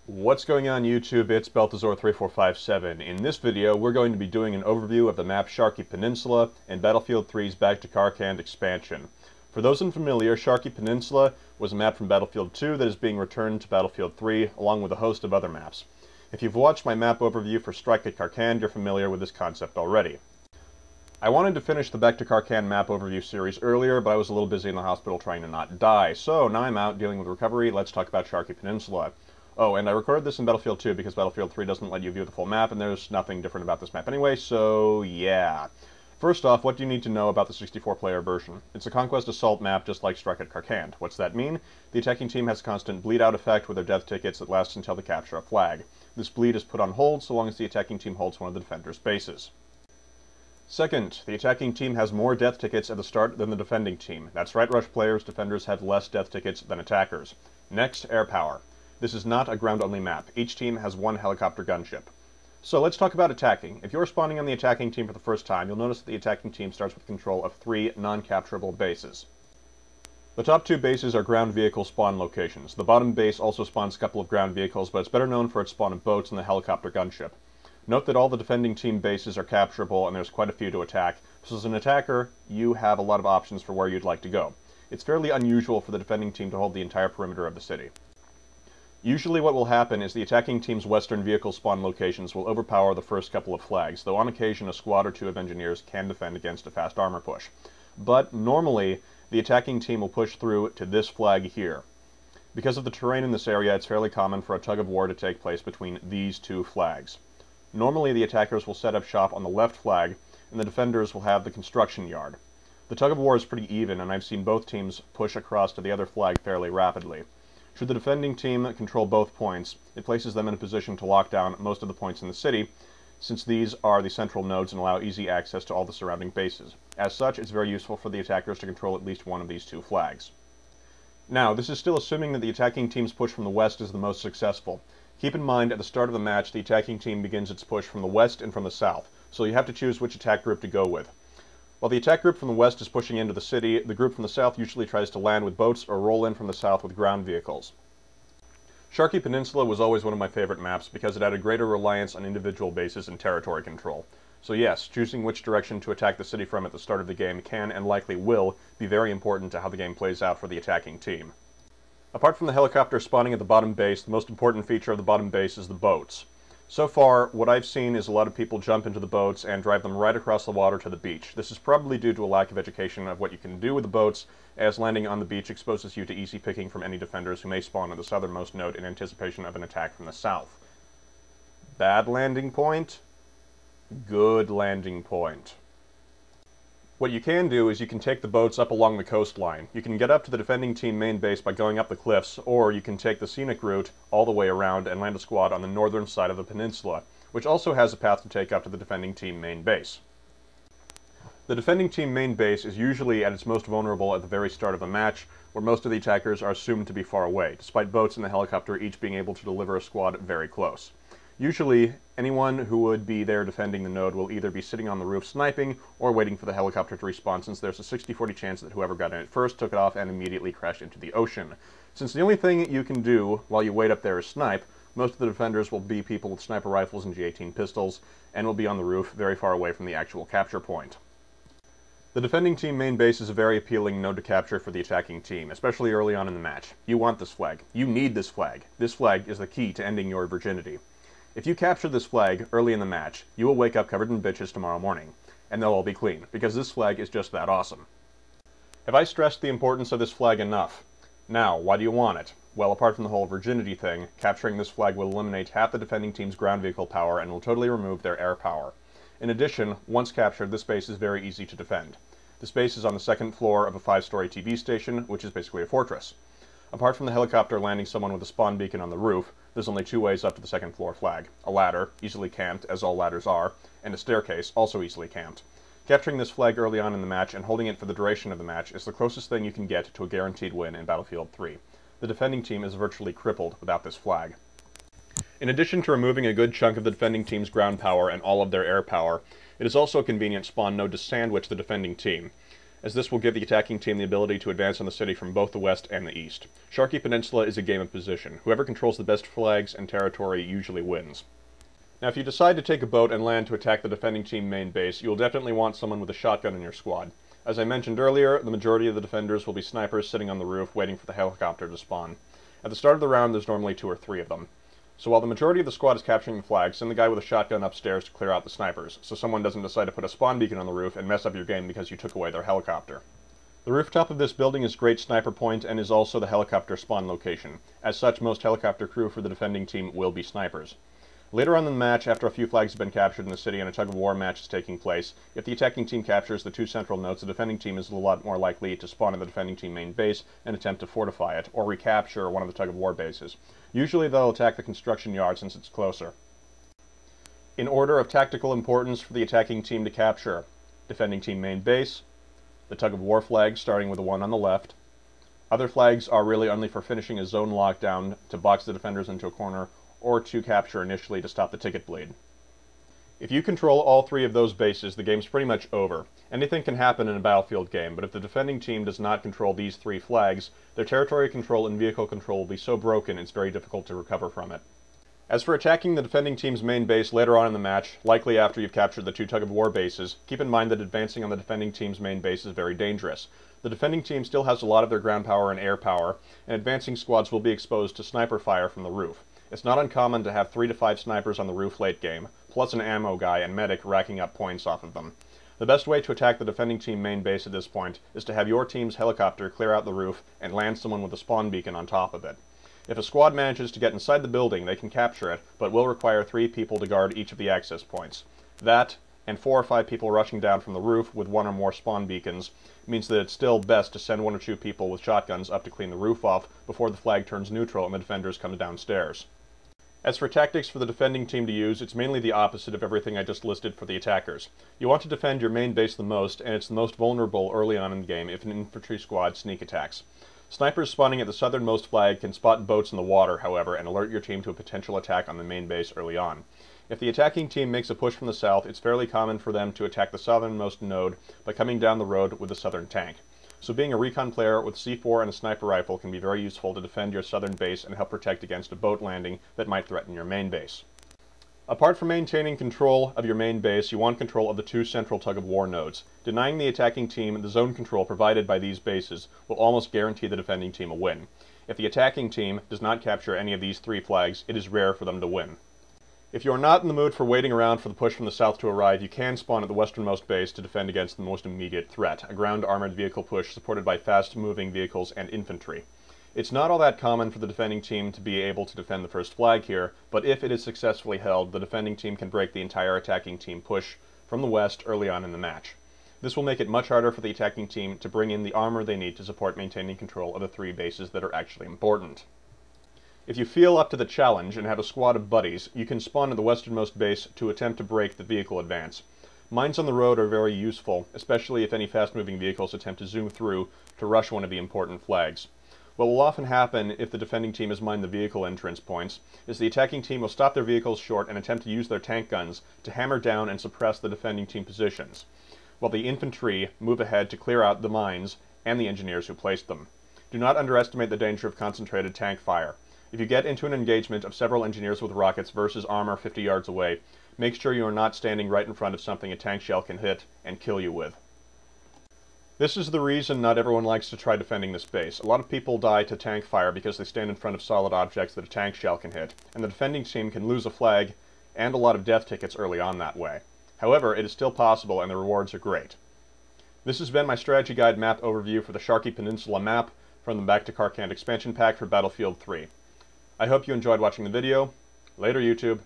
What's going on YouTube? It's Beltazor3457. In this video, we're going to be doing an overview of the map Sharqi Peninsula and Battlefield 3's Back to Karkand expansion. For those unfamiliar, Sharqi Peninsula was a map from Battlefield 2 that is being returned to Battlefield 3, along with a host of other maps. If you've watched my map overview for Strike at Karkand, you're familiar with this concept already. I wanted to finish the Back to Karkand map overview series earlier, but I was a little busy in the hospital trying to not die, so now I'm out dealing with recovery. Let's talk about Sharqi Peninsula. Oh, and I recorded this in Battlefield 2 because Battlefield 3 doesn't let you view the full map, and there's nothing different about this map anyway, so yeah. First off, what do you need to know about the 64-player version? It's a conquest assault map just like Strike at Karkand. What's that mean? The attacking team has a constant bleed-out effect with their death tickets that lasts until they capture a flag. This bleed is put on hold so long as the attacking team holds one of the defender's bases. Second, the attacking team has more death tickets at the start than the defending team. That's right, Rush players, defenders have less death tickets than attackers. Next, air power. This is not a ground-only map. Each team has one helicopter gunship. So let's talk about attacking. If you're spawning on the attacking team for the first time, you'll notice that the attacking team starts with control of 3 non-capturable bases. The top 2 bases are ground vehicle spawn locations. The bottom base also spawns a couple of ground vehicles, but it's better known for its spawn of boats and the helicopter gunship. Note that all the defending team bases are capturable, and there's quite a few to attack, so as an attacker, you have a lot of options for where you'd like to go. It's fairly unusual for the defending team to hold the entire perimeter of the city. Usually what will happen is the attacking team's western vehicle spawn locations will overpower the first couple of flags, though on occasion a squad or 2 of engineers can defend against a fast armor push. But normally, the attacking team will push through to this flag here. Because of the terrain in this area, it's fairly common for a tug-of-war to take place between these 2 flags. Normally, the attackers will set up shop on the left flag, and the defenders will have the construction yard. The tug-of-war is pretty even, and I've seen both teams push across to the other flag fairly rapidly. Should the defending team control both points, it places them in a position to lock down most of the points in the city, since these are the central nodes and allow easy access to all the surrounding bases. As such, it's very useful for the attackers to control at least one of these 2 flags. Now, this is still assuming that the attacking team's push from the west is the most successful. Keep in mind, at the start of the match, the attacking team begins its push from the west and from the south, so you have to choose which attack group to go with. While the attack group from the west is pushing into the city, the group from the south usually tries to land with boats or roll in from the south with ground vehicles. Sharqi Peninsula was always one of my favorite maps because it had a greater reliance on individual bases and territory control. So yes, choosing which direction to attack the city from at the start of the game can, and likely will, be very important to how the game plays out for the attacking team. Apart from the helicopter spawning at the bottom base, the most important feature of the bottom base is the boats. So far, what I've seen is a lot of people jump into the boats and drive them right across the water to the beach. This is probably due to a lack of education of what you can do with the boats, as landing on the beach exposes you to easy picking from any defenders who may spawn at the southernmost node in anticipation of an attack from the south. Bad landing point? Good landing point. What you can do is you can take the boats up along the coastline. You can get up to the defending team main base by going up the cliffs, or you can take the scenic route all the way around and land a squad on the northern side of the peninsula, which also has a path to take up to the defending team main base. The defending team main base is usually at its most vulnerable at the very start of a match, where most of the attackers are assumed to be far away, despite boats and the helicopter each being able to deliver a squad very close. Usually, anyone who would be there defending the node will either be sitting on the roof sniping or waiting for the helicopter to respawn, since there's a 60-40 chance that whoever got in it first took it off and immediately crashed into the ocean. Since the only thing you can do while you wait up there is snipe, most of the defenders will be people with sniper rifles and G18 pistols, and will be on the roof very far away from the actual capture point. The defending team main base is a very appealing node to capture for the attacking team, especially early on in the match. You want this flag. You need this flag. This flag is the key to ending your virginity. If you capture this flag early in the match, you will wake up covered in bitches tomorrow morning, and they'll all be clean, because this flag is just that awesome. Have I stressed the importance of this flag enough? Now, why do you want it? Well, apart from the whole virginity thing, capturing this flag will eliminate half the defending team's ground vehicle power and will totally remove their air power. In addition, once captured, this base is very easy to defend. This base is on the 2nd floor of a 5-story TV station, which is basically a fortress. Apart from the helicopter landing someone with a spawn beacon on the roof, there's only 2 ways up to the 2nd floor flag. A ladder, easily camped, as all ladders are, and a staircase, also easily camped. Capturing this flag early on in the match and holding it for the duration of the match is the closest thing you can get to a guaranteed win in Battlefield 3. The defending team is virtually crippled without this flag. In addition to removing a good chunk of the defending team's ground power and all of their air power, it is also a convenient spawn node to sandwich the defending team. as this will give the attacking team the ability to advance on the city from both the west and the east. Sharqi Peninsula is a game of position. Whoever controls the best flags and territory usually wins. Now, if you decide to take a boat and land to attack the defending team main base, you'll definitely want someone with a shotgun in your squad. As I mentioned earlier, the majority of the defenders will be snipers sitting on the roof waiting for the helicopter to spawn. At the start of the round, there's normally 2 or 3 of them. So while the majority of the squad is capturing the flag, send the guy with a shotgun upstairs to clear out the snipers, so someone doesn't decide to put a spawn beacon on the roof and mess up your game because you took away their helicopter. The rooftop of this building is a great sniper point and is also the helicopter spawn location. As such, most helicopter crew for the defending team will be snipers. Later on in the match, after a few flags have been captured in the city and a tug-of-war match is taking place, if the attacking team captures the 2 central nodes, the defending team is a lot more likely to spawn in the defending team main base and attempt to fortify it, or recapture one of the tug-of-war bases. Usually they'll attack the construction yard since it's closer. In order of tactical importance for the attacking team to capture: defending team main base, the tug-of-war flag starting with the one on the left. Other flags are really only for finishing a zone lockdown to box the defenders into a corner, or to capture initially to stop the ticket bleed. If you control all 3 of those bases, the game's pretty much over. Anything can happen in a battlefield game, but if the defending team does not control these 3 flags, their territory control and vehicle control will be so broken it's very difficult to recover from it. As for attacking the defending team's main base later on in the match, likely after you've captured the 2 tug-of-war bases, keep in mind that advancing on the defending team's main base is very dangerous. The defending team still has a lot of their ground power and air power, and advancing squads will be exposed to sniper fire from the roof. It's not uncommon to have 3 to 5 snipers on the roof late game, plus an ammo guy and medic racking up points off of them. The best way to attack the defending team main base at this point is to have your team's helicopter clear out the roof and land someone with a spawn beacon on top of it. If a squad manages to get inside the building, they can capture it, but will require 3 people to guard each of the access points. That, and 4 or 5 people rushing down from the roof with 1 or more spawn beacons, means that it's still best to send 1 or 2 people with shotguns up to clean the roof off before the flag turns neutral and the defenders come downstairs. As for tactics for the defending team to use, it's mainly the opposite of everything I just listed for the attackers. You want to defend your main base the most, and it's the most vulnerable early on in the game if an infantry squad sneak attacks. Snipers spawning at the southernmost flag can spot boats in the water, however, and alert your team to a potential attack on the main base early on. If the attacking team makes a push from the south, it's fairly common for them to attack the southernmost node by coming down the road with the southern tank. So being a recon player with C4 and a sniper rifle can be very useful to defend your southern base and help protect against a boat landing that might threaten your main base. Apart from maintaining control of your main base, you want control of the 2 central tug-of-war nodes. Denying the attacking team the zone control provided by these bases will almost guarantee the defending team a win. If the attacking team does not capture any of these 3 flags, it is rare for them to win. If you are not in the mood for waiting around for the push from the south to arrive, you can spawn at the westernmost base to defend against the most immediate threat, a ground armored vehicle push supported by fast-moving vehicles and infantry. It's not all that common for the defending team to be able to defend the first flag here, but if it is successfully held, the defending team can break the entire attacking team push from the west early on in the match. This will make it much harder for the attacking team to bring in the armor they need to support maintaining control of the 3 bases that are actually important. If you feel up to the challenge and have a squad of buddies, you can spawn at the westernmost base to attempt to break the vehicle advance. Mines on the road are very useful, especially if any fast-moving vehicles attempt to zoom through to rush one of the important flags. What will often happen if the defending team has mined the vehicle entrance points is the attacking team will stop their vehicles short and attempt to use their tank guns to hammer down and suppress the defending team positions, while the infantry move ahead to clear out the mines and the engineers who placed them. Do not underestimate the danger of concentrated tank fire. If you get into an engagement of several engineers with rockets versus armor 50 yards away, make sure you are not standing right in front of something a tank shell can hit and kill you with. This is the reason not everyone likes to try defending this base. A lot of people die to tank fire because they stand in front of solid objects that a tank shell can hit, and the defending team can lose a flag and a lot of death tickets early on that way. However, it is still possible and the rewards are great. This has been my strategy guide map overview for the Sharqi Peninsula map from the Back to Karkand expansion pack for Battlefield 3. I hope you enjoyed watching the video. Later, YouTube.